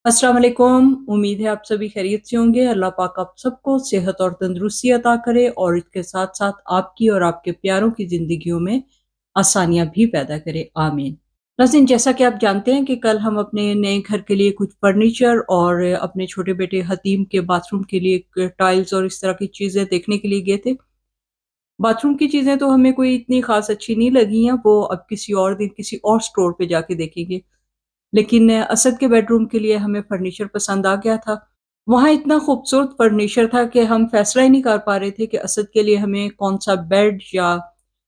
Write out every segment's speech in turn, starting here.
अस्सलाम वालेकुम। उम्मीद है आप सभी खैरियत से होंगे। अल्लाह पाक आप सबको सेहत और तंदुरुस्ती अता करे और इसके साथ-साथ आपकी और आपके प्यारों की ज़िंदगियों में आसानियाँ भी पैदा करे। आमीन। नाज़रीन, जैसा कि आप जानते हैं कि कल हम अपने नए घर के लिए कुछ फर्नीचर और अपने छोटे बेटे हतीम के बाथरूम के लिए एक टाइल्स और इस तरह की चीज़ें देखने के लिए गए थे। बाथरूम की चीज़ें तो हमें कोई इतनी ख़ास अच्छी नहीं लगी हैं, वो अब किसी और दिन किसी और स्टोर पे जाके देखेंगे। लेकिन असद के बेडरूम के लिए हमें फर्नीचर पसंद आ गया था। वहाँ इतना खूबसूरत फर्नीचर था कि हम फैसला ही नहीं कर पा रहे थे कि असद के लिए हमें कौन-सा बेड या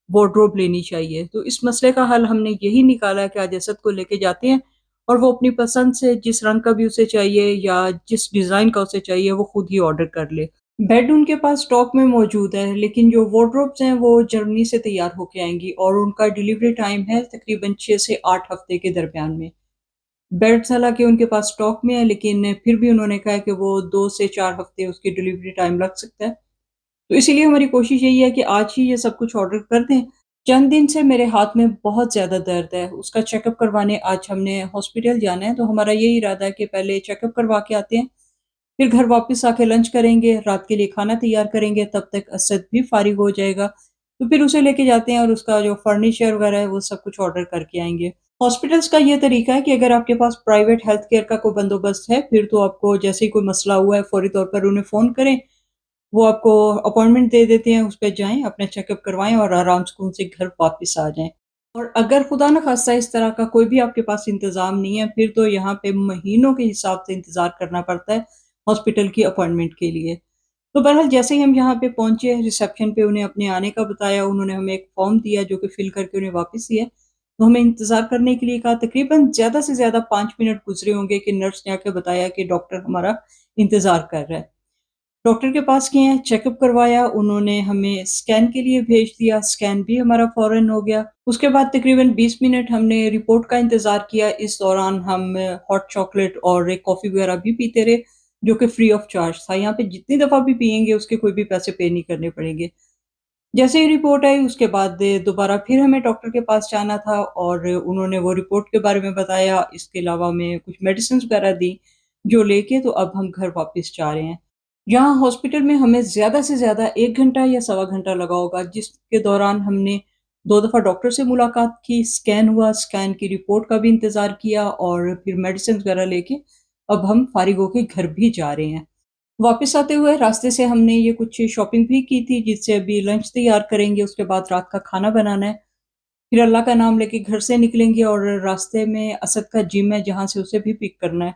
वार्डरोब लेनी चाहिए। तो इस मसले का हल हमने यही निकाला कि आज असद को लेके जाते हैं और वो अपनी पसंद से जिस रंग का भी उसे चाहिए या जिस डिज़ाइन का उसे चाहिए वो खुद ही ऑर्डर कर ले। बेड उनके पास स्टॉक में मौजूद है, लेकिन जो वार्डरोब्स हैं वो जर्मनी से तैयार होके आएँगी और उनका डिलीवरी टाइम है तकरीबन 6 से 8 हफ़्ते के दरमियान में। बेड्स हालाँकि उनके पास स्टॉक में है, लेकिन फिर भी उन्होंने कहा है कि वो 2 से 4 हफ़्ते उसकी डिलीवरी टाइम लग सकता है। तो इसीलिए हमारी कोशिश यही है कि आज ही ये सब कुछ ऑर्डर कर दें। चंद दिन से मेरे हाथ में बहुत ज़्यादा दर्द है, उसका चेकअप करवाने आज हमने हॉस्पिटल जाना है, तो हमारा यही इरादा है कि पहले चेकअप करवा के आते हैं, फिर घर वापस आके लंच करेंगे, रात के लिए खाना तैयार करेंगे, तब तक असद भी फ़ारिग हो जाएगा। तो फिर उसे लेके जाते हैं और उसका जो फर्नीचर वगैरह है, वो सब कुछ ऑर्डर करके आएँगे। हॉस्पिटल्स का ये तरीका है कि अगर आपके पास प्राइवेट हेल्थ केयर का कोई बंदोबस्त है, फिर तो आपको जैसे ही कोई मसला हुआ है, फौरी तौर पर उन्हें फ़ोन करें, वो आपको अपॉइंटमेंट दे देते हैं, उस पे जाएँ, अपना चेकअप करवाएँ और आराम सुकून से घर वापस आ जाएँ। और अगर खुदा न खास्ता इस तरह का कोई भी आपके पास इंतज़ाम नहीं है, फिर तो यहाँ पे महीनों के हिसाब से इंतज़ार करना पड़ता है हॉस्पिटल की अपॉइंटमेंट के लिए। तो बहरहाल जैसे ही हम यहाँ पे पहुँचे, रिसेप्शन पे उन्हें अपने आने का बताया, उन्होंने हमें एक फ़ॉर्म दिया जो कि फ़िल करके उन्हें वापस दिया। तो हमें इंतज़ार करने के लिए कहा, तकरीबन ज़्यादा से ज़्यादा 5 मिनट गुज़रे होंगे कि नर्स ने आके बताया कि डॉक्टर हमारा इंतज़ार कर रहा है। डॉक्टर के पास गए हैं, चेकअप करवाया, उन्होंने हमें स्कैन के लिए भेज दिया, स्कैन भी हमारा फ़ौरन हो गया। उसके बाद तकरीबन 20 मिनट हमने रिपोर्ट का इंतज़ार किया, इस दौरान हम हॉट चॉकलेट और एक कॉफ़ी वगैरह भी पीते रहे, जो कि फ्री ऑफ चार्ज था। यहाँ पे जितनी दफ़ा भी पिएँगे, उसके कोई भी पैसे पे नहीं करने पड़ेंगे। जैसे ही रिपोर्ट आई, उसके बाद दोबारा फिर हमें डॉक्टर के पास जाना था और उन्होंने वो रिपोर्ट के बारे में बताया, इसके अलावा हमें कुछ मेडिसिन्स वगैरह दी, जो लेके तो अब हम घर वापस जा रहे हैं। यहाँ हॉस्पिटल में हमें ज़्यादा से ज़्यादा 1 घंटा या सवा घंटा लगा होगा, जिसके दौरान हमने 2 दफ़ा डॉक्टर से मुलाकात की, स्कैन हुआ, स्कैन की रिपोर्ट का भी इंतज़ार किया और फिर मेडिसिन्स वगैरह लेके अब हम फ़ारिग होके घर भी जा रहे हैं। वापस आते हुए रास्ते से हमने ये कुछ शॉपिंग भी की थी, जिससे अभी लंच तैयार करेंगे, उसके बाद रात का खाना बनाना है। फिर अल्लाह का नाम लेके घर से निकलेंगे और रास्ते में असद का जिम है, जहाँ से उसे भी पिक करना है।